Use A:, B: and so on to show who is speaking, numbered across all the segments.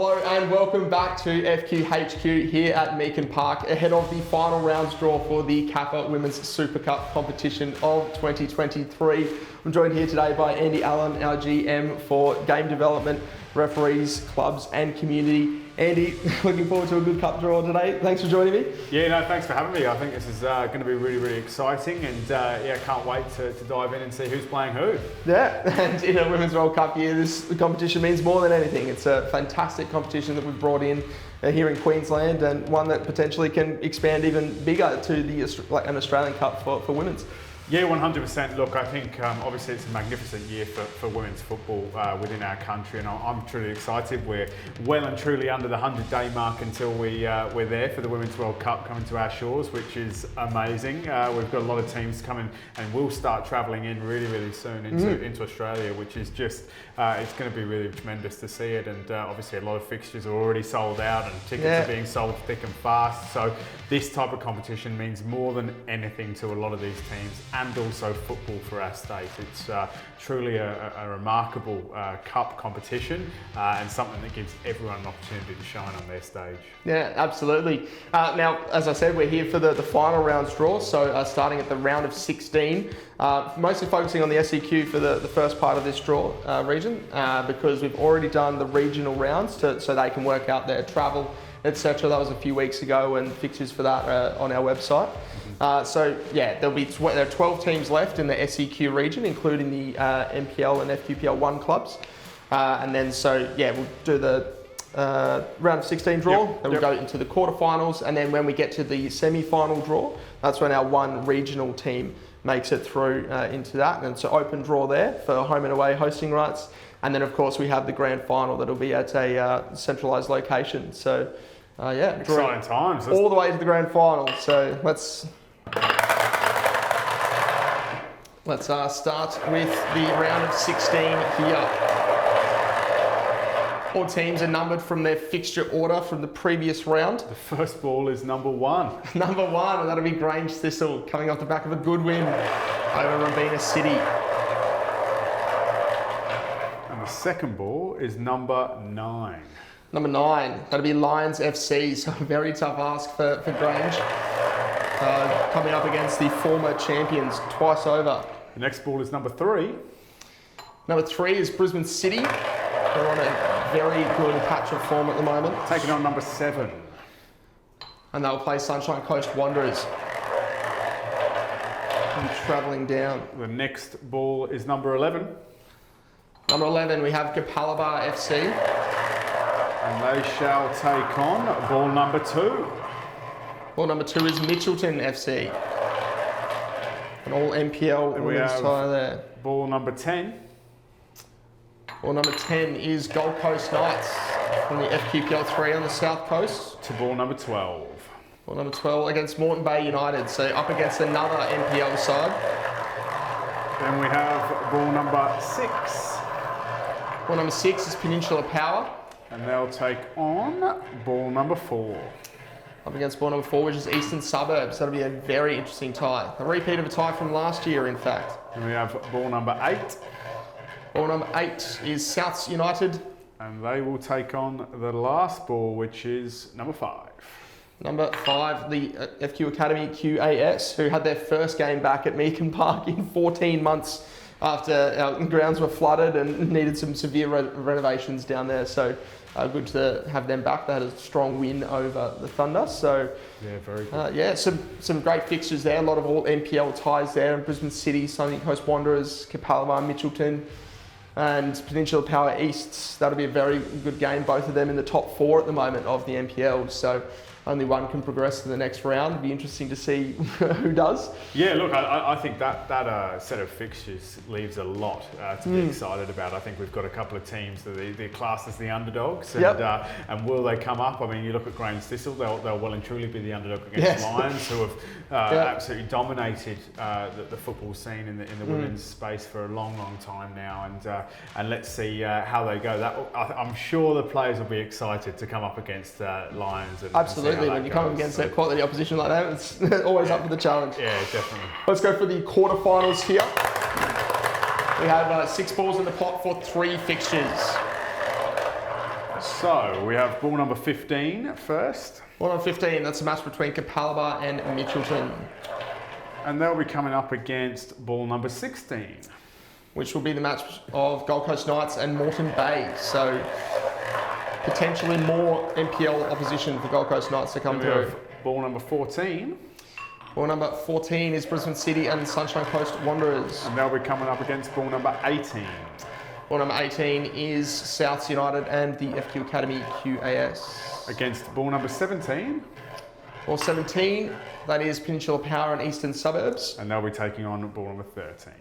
A: Hello and welcome back to FQHQ here at Meakin Park ahead of the final rounds draw for the Kappa Women's Super Cup competition of 2023. I'm joined here today by Andy Allen, our GM for game development, referees, clubs and community. Andy, looking forward to a good cup draw today. Thanks for joining me.
B: Yeah, no, thanks for having me. I think this is going to be really, really exciting and can't wait to dive in and see who's playing who.
A: Yeah, and in a Women's World Cup year, this competition means more than anything. It's a fantastic competition that we've brought in here in Queensland and one that potentially can expand even bigger to an Australian Cup for women's.
B: Yeah, 100%. Look, I think obviously it's a magnificent year for women's football within our country, and I'm truly excited. We're well and truly under the 100-day mark until we're there for the Women's World Cup coming to our shores, which is amazing. We've got a lot of teams coming, and we'll start travelling in really, really soon into Australia, which is just it's going to be really tremendous to see it. And obviously, a lot of fixtures are already sold out, and tickets are being sold thick and fast. So this type of competition means more than anything to a lot of these teams, and also football for our state. It's truly a remarkable cup competition and something that gives everyone an opportunity to shine on their stage.
A: Yeah, absolutely. Now, as I said, we're here for the final rounds draw, so starting at the round of 16, mostly focusing on the SEQ for the first part of this draw region, because we've already done the regional rounds so they can work out their travel, etc. That was a few weeks ago, and fixtures for that are on our website. So yeah, there are 12 teams left in the SEQ region, including the NPL and FQPL 1 clubs. And then we'll do the round of 16 draw, then we'll go into the quarterfinals, and then when we get to the semi-final draw, that's when our one regional team makes it through into that. And it's an open draw there for home and away hosting rights. And then of course we have the grand final that'll be at a centralised location. So
B: exciting times.
A: All the way to the grand final. So let's start with the round of 16 here. All teams are numbered from their fixture order from the previous round.
B: The first ball is number 1.
A: Number 1, and that'll be Grange Thistle, coming off the back of a good win over Robina City.
B: And the second ball is number 9.
A: Number 9, that'll be Lions FC, so a very tough ask for Grange. Coming up against the former champions twice over.
B: The next ball is number 3.
A: Number 3 is Brisbane City. They're on a very good patch of form at the moment.
B: Taking on number 7.
A: And they'll play Sunshine Coast Wanderers. And travelling down.
B: The next ball is number 11.
A: Number 11, we have Kappa FC.
B: And they shall take on ball number 2.
A: Ball number 2 is Mitchelton FC. An all NPL women's tie there.
B: Ball number 10.
A: Ball number 10 is Gold Coast Knights from the FQPL 3 on the south coast.
B: To ball number 12.
A: Ball number 12 against Moreton Bay United, so up against another NPL side.
B: Then we have ball number 6.
A: Ball number 6 is Peninsula Power.
B: And they'll take on ball number 4.
A: Up against ball number 4, which is Eastern Suburbs. That'll be a very interesting tie. A repeat of a tie from last year, in fact.
B: And we have ball number 8.
A: Ball number 8 is Souths United.
B: And they will take on the last ball, which is number 5.
A: Number 5, the FQ Academy QAS, who had their first game back at Meakin Park in 14 months after our grounds were flooded and needed some severe renovations down there. So good to have them back. They had a strong win over the Thunder. So
B: yeah, very good.
A: Some great fixtures there. A lot of all NPL ties there. And Brisbane City, Sunshine Coast Wanderers, Kappa, Mitchelton, and Peninsula Power Easts. That'll be a very good game. Both of them in the top 4 at the moment of the NPL. So only one can progress to the next round. It'd be interesting to see who does.
B: Yeah, look, I think that set of fixtures leaves a lot to be excited about. I think we've got a couple of teams that they're classed as the underdogs, and will they come up? I mean, you look at Grange Thistle; they'll well and truly be the underdog against Lions, who have absolutely dominated the football scene in the women's space for a long, long time now. And let's see how they go. I'm sure the players will be excited to come up against Lions. And
A: absolutely. When you come against that quality opposition like that, it's always up for the challenge.
B: Yeah, definitely.
A: Let's go for the quarterfinals here. We have 6 balls in the pot for 3 fixtures.
B: So we have ball number 15 first.
A: Ball number 15, that's a match between Kappa and Mitchelton,
B: And they'll be coming up against ball number 16.
A: which will be the match of Gold Coast Knights and Moreton Bay. So potentially more NPL opposition for Gold Coast Knights to come
B: Then we
A: through.
B: have ball number 14.
A: Ball number 14 is Brisbane City and Sunshine Coast Wanderers.
B: And they'll be coming up against ball number 18.
A: Ball number 18 is Souths United and the FQ Academy QAS.
B: Against ball number 17.
A: Ball 17, that is Peninsula Power and Eastern Suburbs.
B: And they'll be taking on ball number 13.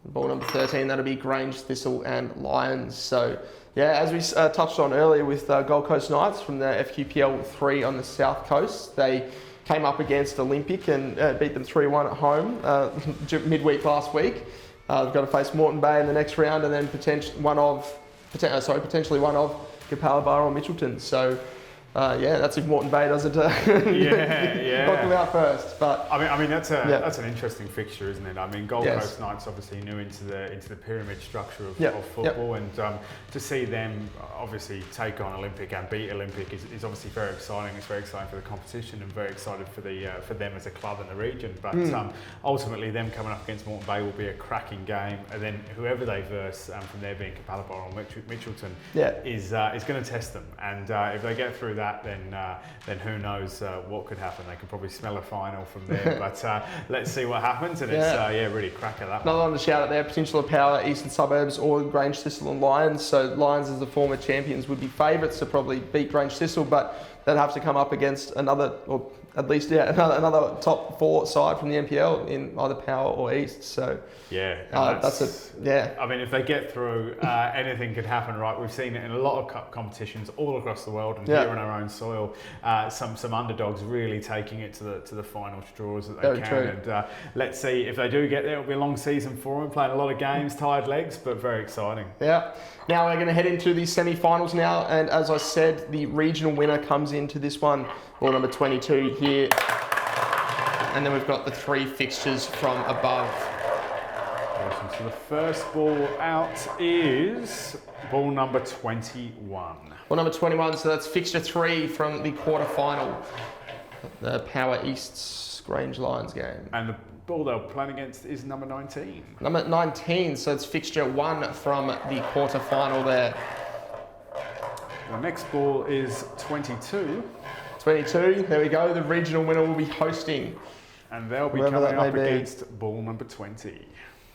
A: Ball number 13, that'll be Grange, Thistle and Lions. So, yeah, as we touched on earlier with Gold Coast Knights from the FQPL 3 on the South Coast, they came up against Olympic and beat them 3-1 at home midweek last week. They've got to face Moreton Bay in the next round and then potentially one of Kapalaba or Mitchelton. So, yeah, that's if Moreton Bay doesn't knock them out first. But
B: I mean that's an interesting fixture, isn't it? I mean, Gold
A: Yes.
B: Coast Knights obviously new into the pyramid structure of
A: Yep.
B: football, and to see them obviously take on Olympic and beat Olympic is obviously very exciting. It's very exciting for the competition and very excited for them as a club in the region. But ultimately, them coming up against Moreton Bay will be a cracking game, and then whoever they verse from there being Kapalaba or Mitchelton is going to test them. And if they get through that, then who knows what could happen. They could probably smell a final from there. But let's see what happens. And it's really cracker that
A: another
B: one.
A: one to shout out there, Peninsula Power, Eastern Suburbs or Grange, Thistle and Lions. So Lions as the former champions would be favourites to probably beat Grange Thistle, but they'd have to come up against another another top 4 side from the NPL in either Power or East. So
B: I mean, if they get through, anything could happen, right? We've seen it in a lot of competitions all across the world, and here on our own soil, some underdogs really taking it to the final straws that they
A: Very
B: can.
A: true.
B: And let's see if they do get there. It'll be a long season for them, playing a lot of games, tired legs, but very exciting.
A: Yeah. Now we're going to head into the semi-finals now, and as I said, the regional winner comes into this one, ball number 22 here, and then we've got the 3 fixtures from above.
B: Awesome. So the first ball out is ball number 21.
A: Ball number 21, so that's fixture 3 from the quarterfinal, the Power East's Grange Lions game.
B: And the ball they're playing against is number 19.
A: Number 19, so it's fixture 1 from the quarterfinal there.
B: The next ball is 22.
A: 22, there we go. The regional winner will be hosting.
B: And they'll be
A: Whoever
B: coming
A: that
B: up
A: may be.
B: against ball number 20.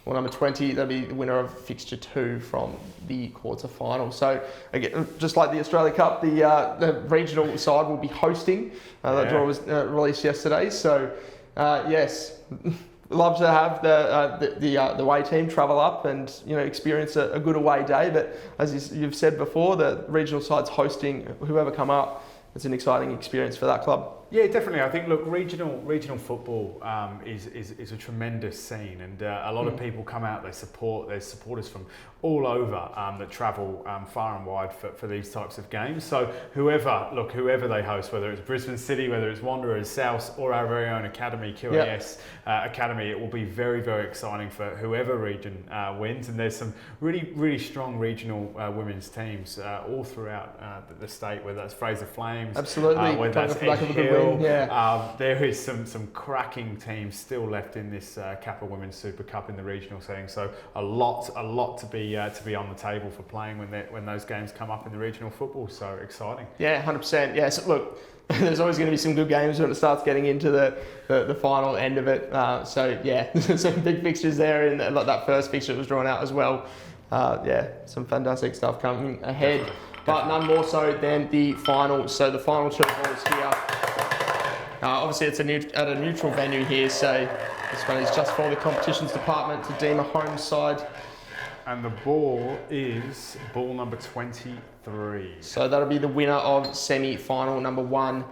A: Ball number 20, that'll be the winner of fixture 2 from the quarterfinal. So again, just like the Australia Cup, the regional side will be hosting. That draw was released yesterday. So yes, love to have the away team travel up and experience a good away day. But as you've said before, the regional side's hosting. Whoever come up, it's an exciting experience for that club.
B: Yeah, definitely. I think, look, regional football is a tremendous scene, and a lot of people come out. There's supporters from all over that travel far and wide for these types of games. So whoever they host, whether it's Brisbane City, whether it's Wanderers, South, or our very own academy, QAS Academy, it will be very, very exciting for whoever region wins. And there's some really, really strong regional women's teams all throughout the state, whether that's Fraser Flames,
A: absolutely,
B: whether that's Edge Hill.
A: Yeah.
B: There is some cracking teams still left in this Kappa Women's Super Cup in the regional setting. So a lot to be on the table for playing when those games come up in the regional football. So exciting. Yeah,
A: 100%. Yeah. So look, there's always going to be some good games when it starts getting into the final end of it. So yeah, some big fixtures there, and like that first fixture that was drawn out as well. Some fantastic stuff coming ahead.
B: Definitely.
A: But none more so than the final. So the final 2 balls here. Obviously, it's at a neutral venue here, so this one is just for the competitions department to deem a home side.
B: And the ball is ball number 23.
A: So that'll be the winner of semi-final number 1.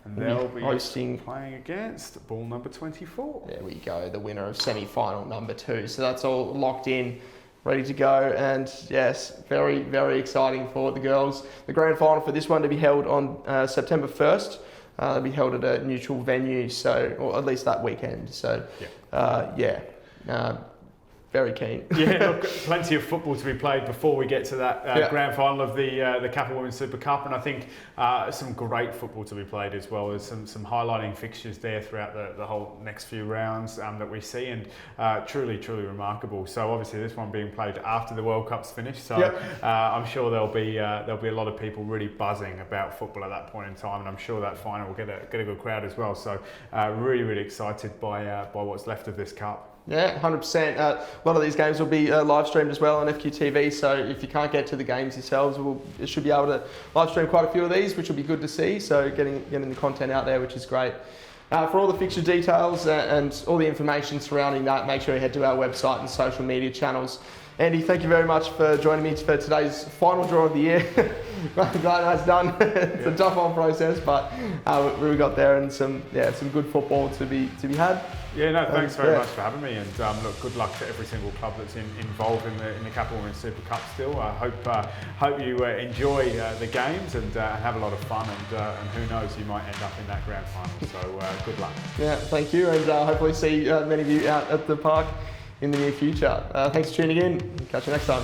B: And they'll be
A: hosting,
B: playing against ball number 24.
A: There we go, the winner of semi-final number 2. So that's all locked in, ready to go, and yes, very, very exciting for the girls. The grand final for this one to be held on September 1st. It'll be held at a neutral venue, or at least that weekend. So, very keen.
B: Yeah, look, plenty of football to be played before we get to that grand final of the Kappa Women's Super Cup, and I think some great football to be played as well. There's some highlighting fixtures there throughout the whole next few rounds that we see, and truly remarkable. So obviously this one being played after the World Cup's finished, so I'm sure there'll be a lot of people really buzzing about football at that point in time, and I'm sure that final will get a good crowd as well. So really excited by what's left of this cup.
A: Yeah, 100%. A lot of these games will be live streamed as well on FQTV, so if you can't get to the games yourselves, we'll should be able to live stream quite a few of these, which will be good to see, so getting the content out there, which is great. For all the fixture details and all the information surrounding that, make sure you head to our website and social media channels. Andy, thank you very much for joining me for today's final draw of the year. Glad that's done. It's a tough on process, but we got there, and some good football to be had.
B: Yeah, no, thanks very much for having me, and look, good luck to every single club that's involved in the Kappa Women's Super Cup still. I hope you enjoy the games and have a lot of fun, and who knows, you might end up in that grand final. So good luck. Yeah,
A: thank you, and hopefully see many of you out at the park in the near future. Thanks for tuning in. Catch you next time.